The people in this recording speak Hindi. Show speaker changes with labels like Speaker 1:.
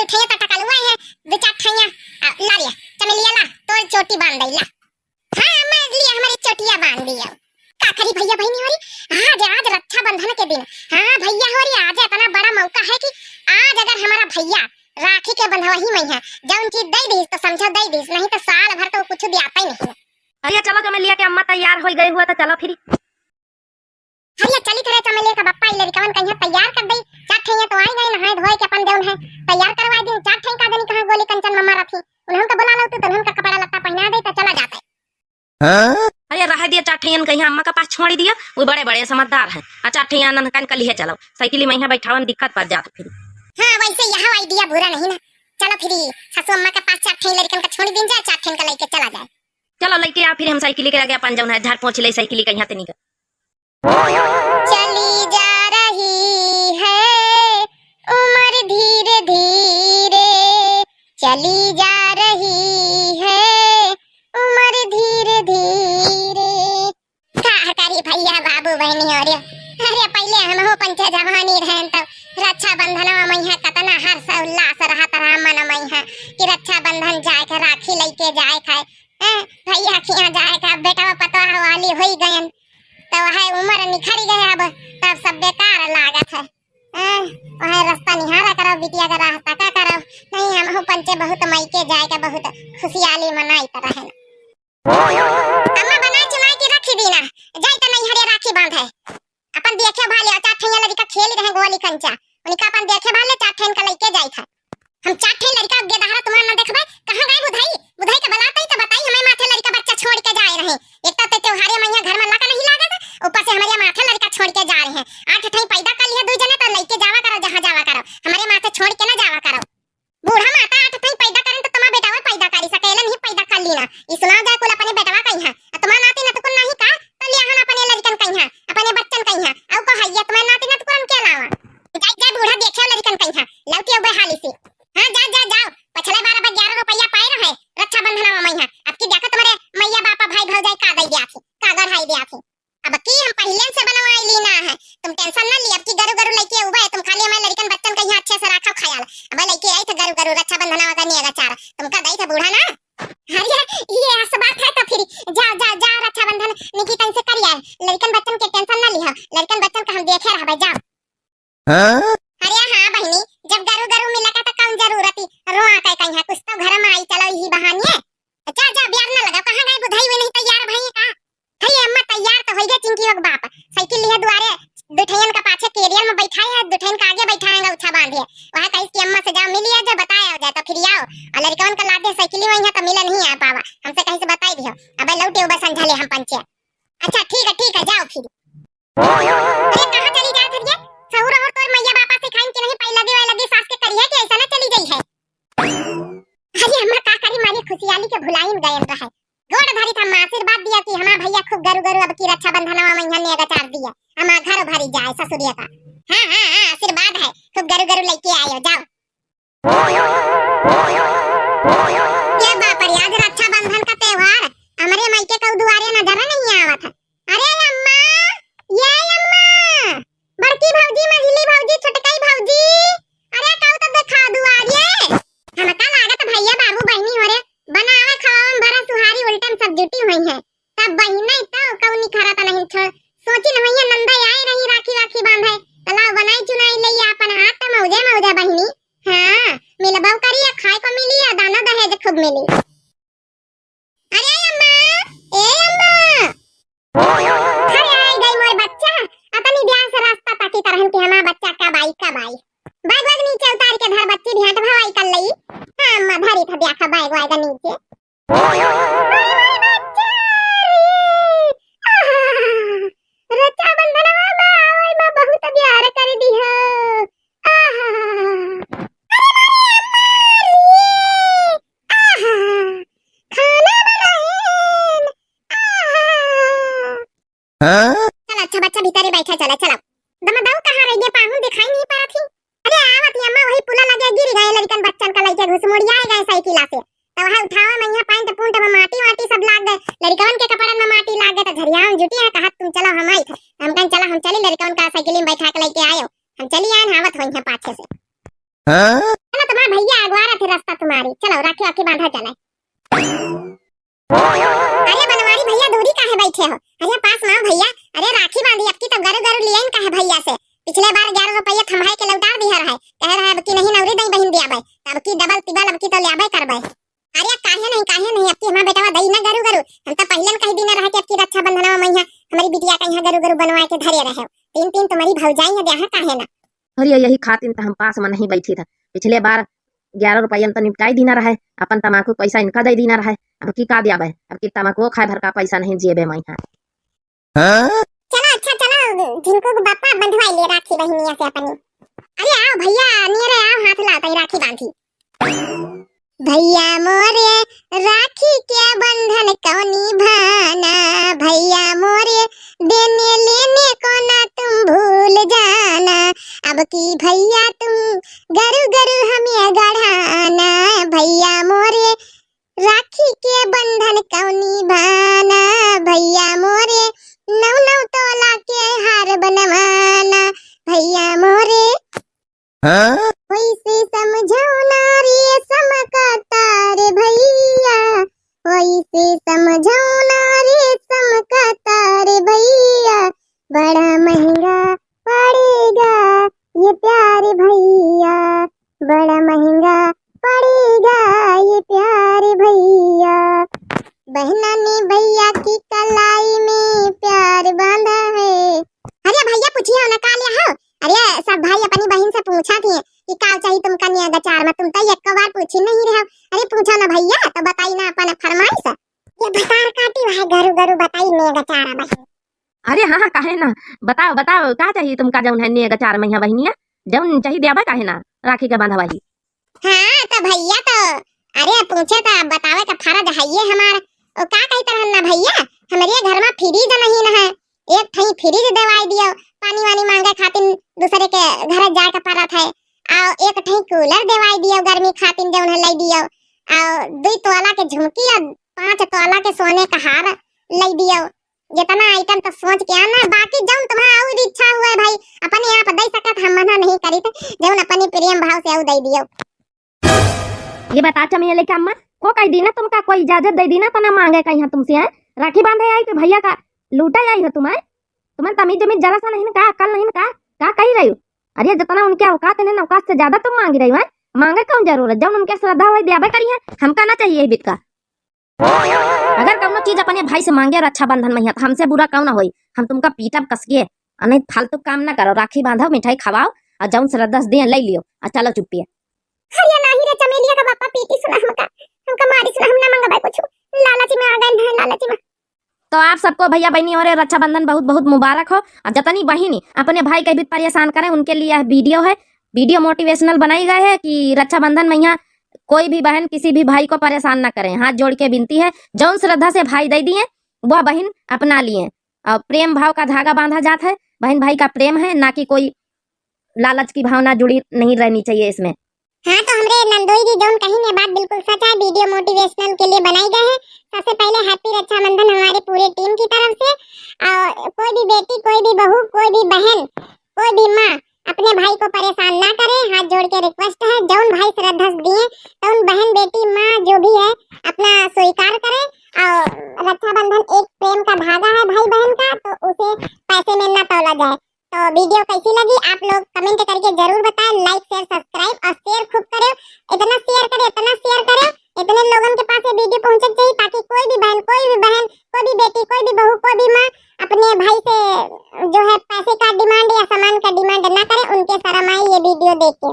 Speaker 1: दो ठैया टटका लुआ है, दो चार ठैया ला लिया चमेलिया ला तो चोटी बांध दई ला। हां अम्मा लिया हमारी चोटियां बांध दिया। का करी भैया बहनी होरी आज रक्षाबंधन के दिन। हां भैया होरी आज इतना बड़ा मौका है कि आज अगर हमारा भैया राखी के बंधवाही में है जौन चीज दे दी तो समझो दे दी, नहीं तो साल भर तो कुछ दियाता ही नहीं।
Speaker 2: अरे चलो चमेलिया के अम्मा तैयार हो गई हुआ तो चलो फिर।
Speaker 1: हरिया चली करे चमेलिया का बप्पा इले कवन कहिया तैयार कर दई। चार ठैया तो आई गई नहाए धोए के अपन देउन है तैयार करवा दी। चार ठैया का देनी कहां गोली कंचन मम्मा रखी उन्होंने तो बुला लो तो उन्होंने का कपड़ा लत्ता पहना दे तो चला जाता है।
Speaker 2: हां अरे रह दिया चार ठैया कहीं अम्मा का पास छोड़ दिया, वो बड़े बड़े समझदार हैं। चार ठैया ननकन कल ही चलो साइकिल में यहां बैठावन दिक्कत पड़ जात फिर।
Speaker 1: हां वैसे यह आईडिया बुरा नहीं ना। चलो फिर सासू अम्मा के पास चार ठैया लड़कन का छोड़ दिन जाए, चार ठैया का लेके चला जाए।
Speaker 2: चलो लेके आ फिर हम साइकिल के आगे अपन जौन है झाड़ पहुंच ले साइकिल के यहां तनी
Speaker 1: चली जा रही है उम्र धीरे धीरे, चली जा रही है उम्र धीरे धीरे। का करी भैया बाबू बहनी हो रे। अरे पहले हम हो पंच जवानी रहन तो रक्षाबंधन में है कतना हर्ष उल्लास रहत रहा मन में है कि रक्षाबंधन जाए के राखी लेके जाए खाए भैया खिया जाए का बेटा पतवा वाली होई गयन तो है उम्र निखरी गए अब तब सब बेकार लागत है। वह रास्ता निहारा करो बिटिया का रास्ता का करो। नहीं हम हो पंचे बहुत मई के जाए का बहुत खुशियाली मनाई तर है अम्मा बनाई चुनाई की रखी दी ना जाई तो नहीं हरे राखी बांध है अपन देखे भाले चार ठैया लड़का खेल रहे गोली कंचा उनका अपन देखे भाले चार ठैया का लेके जाई था। हम चार ठैया लड़का गेदहरा तुम्हारा ना देखबे कहां गए बुधाई बुधाई के बुलाते तो बताई हमें माथे लड़का बच्चा छोड़ के जाए रहे। एक तो त्योहारे में घर में लगा नहीं लागत ऊपर से हमारे माथे लड़का छोड़ के जा रहे हैं। आठ ठैया पैदा कर लिया दो जने तो लेके जावा करो जहां जावा करो हमारे माथे छोड़ के ना जावा करो। बूढ़ा माता आठ ठैया पैदा करें तो तुम्हारा बेटा पैदा करी सकेला नहीं पैदा कर ली ना इसना जा कुल अपने बेटवा कहीं है तुम्हारा नाती ना तो कुल नहीं का तो लिया हन अपने लड़कन कहीं है अपने बच्चन कहीं है औ को हैया तुम्हारा नाती ना तो कुल के अलावा जाई जा बूढ़ा देखे लड़कन कहीं है लौटी अब हाली से। हां जा जा जाओ पछले बार अब 11 रुपया पाए रहे रक्षाबंधन में है अब की देखो तुम्हारे मैया बापा भाई भौजाई का दई दिया थी कागज हाई दिया थी अब की हम पहले से बनवाई लीना है तुम टेंशन ना ली। अब की गरु गरु लेके उबे तुम खाली हमारे लड़कन बच्चन कहीं अच्छे से रखो ख्याल अब लेके आई थे गरु गरु रक्षाबंधन का नहीं आगा चारा तुमका दई था बूढ़ा ना। अरे ये ऐसा बात है तो फिर जा जा जा रक्षाबंधन निकी तन से करिए लड़कन बच्चन के टेंशन ना लिहा लड़कन बच्चन का हम देखे रहबे जाओ।
Speaker 3: हां
Speaker 1: अरे हां बहनी जब गरु गरु मिला का तो कौन जरूरत रोआ के कहीं है कुछ तो घर में आई चलो यही बहाने जा जा बियार ना लगा कहां गए बुधाई हुए नहीं तैयार भई का भई अम्मा तैयार तो होई गए चिंकी वक बाप साइकिल लिए दुआरे दुठैन का पाछे केरियल में बैठा है दुठैन का आगे बैठाएगा उछा बांधे वहां कहीं की अम्मा से जाओ मिलिए जो बताया हो जाए तो फिर आओ और लड़कन का लादे साइकिल में यहाँ तो मिला नहीं आ पावा हमसे कहीं से बताई दियो अब लौटे उबे समझा ले हम पंचे। अच्छा ठीक है जाओ फिर। अरे कहां चली जात है सहुर और तोर मैया बापा से खाइन के नहीं पहला दे वाला दे सास के करी है कि ऐसा ना चली गई है। अरे अम्मा का करी मारी खुशियाली के भुलाइन गयन रहे गोड़ भरी था आशीर्वाद दिया कि हमारा भैया खूब गरु गरु अब की रक्षाबंधन में यहाँ ने अगचार दिया हमारा घर भरी जाए ससुरिया का। हां आशीर्वाद है खूब गरु गरु लेके आयो जाओ। ये बाप रे आज रक्षाबंधन का त्योहार हमारे मायके का दुआरे नजर नहीं आवत है। अरे अम्मा ये अम्मा बड़की भौजी मझली भौजी छोटकाई भौजी अरे काऊ तो देखा दुआरे हमका लागत भैया बाबू बहनी हो रे बनावे खवावन भरा सुहारी उल्टन सब जुटी हुई है तब बहिना तो कौनी खरा त नहीं छोड़ सोची न भैया नंदा आए रही राखी राखी बांधे तलाव बनाई चुनाई ले अपन हाथ त मौजे मौजे बहिनी। हां मिलबौ करिए खाए को मिली है दाना दहेज खूब मिली। अरे अम्मा ए अम्मा अरे आई गई मोर बच्चा अपनी ध्यान से रास्ता ताकी तरहन के हमारा बच्चा का बाई बैग बैग नीचे उतार के धर बच्ची भेंट भवाई कर लई। हां अम्मा धरी था देखा बैग वाएगा नीचे रक्षाबंधन में आवई में बहुत प्यार कर दी है। खाना बनाएं
Speaker 3: हां
Speaker 1: चल अच्छा बच्चा भीतर बैठा चला चला दमदाऊ कहां रह गए पाहुन दिखाई नहीं पा रही थी। अरे आवत अम्मा वही पुला लगे गिर गए लड़कन बच्चन का लेके घुसमुड़िया गए साइकिल से तो वहां उठावा में यहाँ पैंट पूंट में माटी वाटी सब लाग गए लड़कन के कपड़न में माटी लाग गए तो झरिया में जुटी है कहा तुम चलो हम आई थे हम कहीं चला हम चली लड़कन का साइकिल में बैठा के लेके आयो हम चली आए हावत होई है पाछे से।
Speaker 3: हां
Speaker 1: ना तुम्हारा भैया फिर रास्ता तुम्हारी। चलो राखी आखी बांधा चले। अरे बनवारी भैया दूरी काहे बैठे हो? अरे पास माओ भैया। अरे राखी बांधी अब की तो गरु गरु लियन काहे भैया से। पिछले बार 11 रुपया थमाए के लौटा दिया रहे। कह रहा है अब की नहीं नवरी दई बहिन दिया भाई। अब की डबल तिबल अब की तो लियाबे करबे। अरे काहे नहीं अब की हमारा बेटावा दई ना गरु गरु। हम तो पहले कह दिन रहा कि अब की रक्षाबंधन में मैया हमारी बिटिया का यहाँ गरु गरु बनवा के धरे रहे। तीन तुम्हारी भौजाई है देहा काहे ना।
Speaker 2: अरे यही खातिर तो हम पास में नहीं बैठी था। पिछले बार 11 रुपया तो निपटाई दीना रहे। अपन तमाकू पैसा इनका दे दीना रहे। अब की का दिया अब की तमाकू खाए भर का पैसा नहीं जेबे मैं यहाँ।
Speaker 1: चलो अच्छा चलो जिनको बापा बंधवाई ले राखी बहनिया से अपनी। अरे आओ भैया नियरे आओ हाथ लाता राखी बांधी। भैया मोरे राखी के बंधन कौनी भाना। भैया मोरे देने लेने को ना तुम भूल जाना। अब की भैया तुम गरु गरु हमें गढ़ाना। भैया मोरे राखी के बंधन कौनी भाना। भैया मोरे 9 तोला के हार बनवाना। भैया मोरे वैसे समझो ना रेशम का तार भैया। वैसे समझो ना रेशम का तार भैया। बड़ा महंगा पड़ेगा ये प्यार भैया। बड़ा महंगा पड़ेगा ये प्यार भैया। बहना ने भैया की कलाई में प्यार बांधा है। अरे भैया पूछिए ना का लिया हो? अरे सब भाई अपनी बहन से पूछा थी कि का चाहिए तुम कन्या गचार में। तुम तो एक बार पूछी नहीं रहे। अरे पूछो ना भैया तो बताई ना अपन फरमाइश। ये बता काटी भाई गरु गरु बताई ने गचारा बहन।
Speaker 2: अरे हाँ काहे ना बताओ बताओ का चाहिए तुमका जौन है ने गचार में बहनिया जौन चाहिए देबा काहे ना राखी के बांधवा ही।
Speaker 1: हाँ तो भैया तो अरे पूछे तो बतावे का फर्ज है ये हमारा। ओ का कहते रहन ना भैया हमारे घर में फ्रिज नहीं न है। एक ठई फ्रिज देवाई दियो पानी वानी मांगे खातिर दूसरे के घर जाए का पड़त है। और एक ठई कूलर देवाई दियो गर्मी खातिर जौन है लई दियो। और 2 तोला के झुमकी और 5 तोला के सोने का हार लई दियो। जितना आइटम तो सोच के आना। बाकी जौन तुम्हारा और इच्छा हुआ है भाई अपने आप दे सकत हम मना नहीं करी तो जौन अपनी प्रेम भाव से दे दियो।
Speaker 2: ये बता चमेले के अम्मा को कह दी ना तुमका कोई इजाजत दे दी ना तो ना मांगे कहीं तुमसे है राखी बांधे आई तो भैया का लूटा आई हो तुम्हें तमीज जमीज जरा सा नहीं का अकल नहीं का कही रही हो। अरे जितना उनके औकात है ना औकात से ज्यादा तुम मांग रही हो। मांगे कौन जरूरत जब उनके श्रद्धा हो दिया करी है हमका ना चाहिए बित का। अगर कौनो चीज अपने भाई से मांगे और अच्छा बंधन में तो हमसे बुरा कौन होई। हम तुमका पीटब कसके नहीं फालतू काम ना करो। राखी बांधो मिठाई खवाओ और जौन श्रद्धा से दे ले लियो और चलो चुप्पी।
Speaker 1: अरे नहीं रे चमेलिया का बापा पीटी सुना हमका मारी सुना हम ना मंगवाए कुछ लालची में आ गए हैं लालची में।
Speaker 2: तो आप सबको भैया बहनी और रक्षाबंधन बहुत बहुत मुबारक हो। और जितनी बहनी अपने भाई के भी परेशान करें उनके लिए वीडियो है। वीडियो मोटिवेशनल बनाई गई है कि रक्षाबंधन में यहाँ कोई भी बहन किसी भी भाई को परेशान ना करें। हाथ जोड़ के विनती है जौन श्रद्धा से भाई दे दिए वह बहन अपना लिए। और प्रेम भाव का धागा बांधा जाता है। बहन भाई का प्रेम है ना कि कोई लालच की भावना जुड़ी नहीं रहनी चाहिए इसमें।
Speaker 1: हाँ तो हमरे नंदोई जी जौन कही ने बात बिल्कुल सच है। वीडियो मोटिवेशनल के लिए बनाई गए है। सबसे पहले हैप्पी रक्षाबंधन हमारे पूरे टीम की तरफ से। और कोई भी बेटी कोई भी बहू कोई भी बहन कोई भी माँ अपने भाई को परेशान ना करे। हाथ जोड़ के रिक्वेस्ट है जौन भाई श्रद्धा दिए तो उन बहन बेटी माँ जो भी है अपना स्वीकार करे। और रक्षाबंधन एक प्रेम का धागा है भाई बहन का तो उसे पैसे में ना तौला जाए। तो वीडियो कैसी लगी आप लोग कमेंट करके जरूर बताएं। लाइक शेयर सब्सक्राइब और शेयर खूब करें। इतना शेयर करें इतने लोगों के पास ये वीडियो पहुंचनी चाहिए ताकि कोई भी बहन कोई भी बेटी कोई भी बहू कोई भी माँ अपने भाई से जो है पैसे का डिमांड या सामान का डिमांड ना करे। उनके शर्म आए ये वीडियो देख के।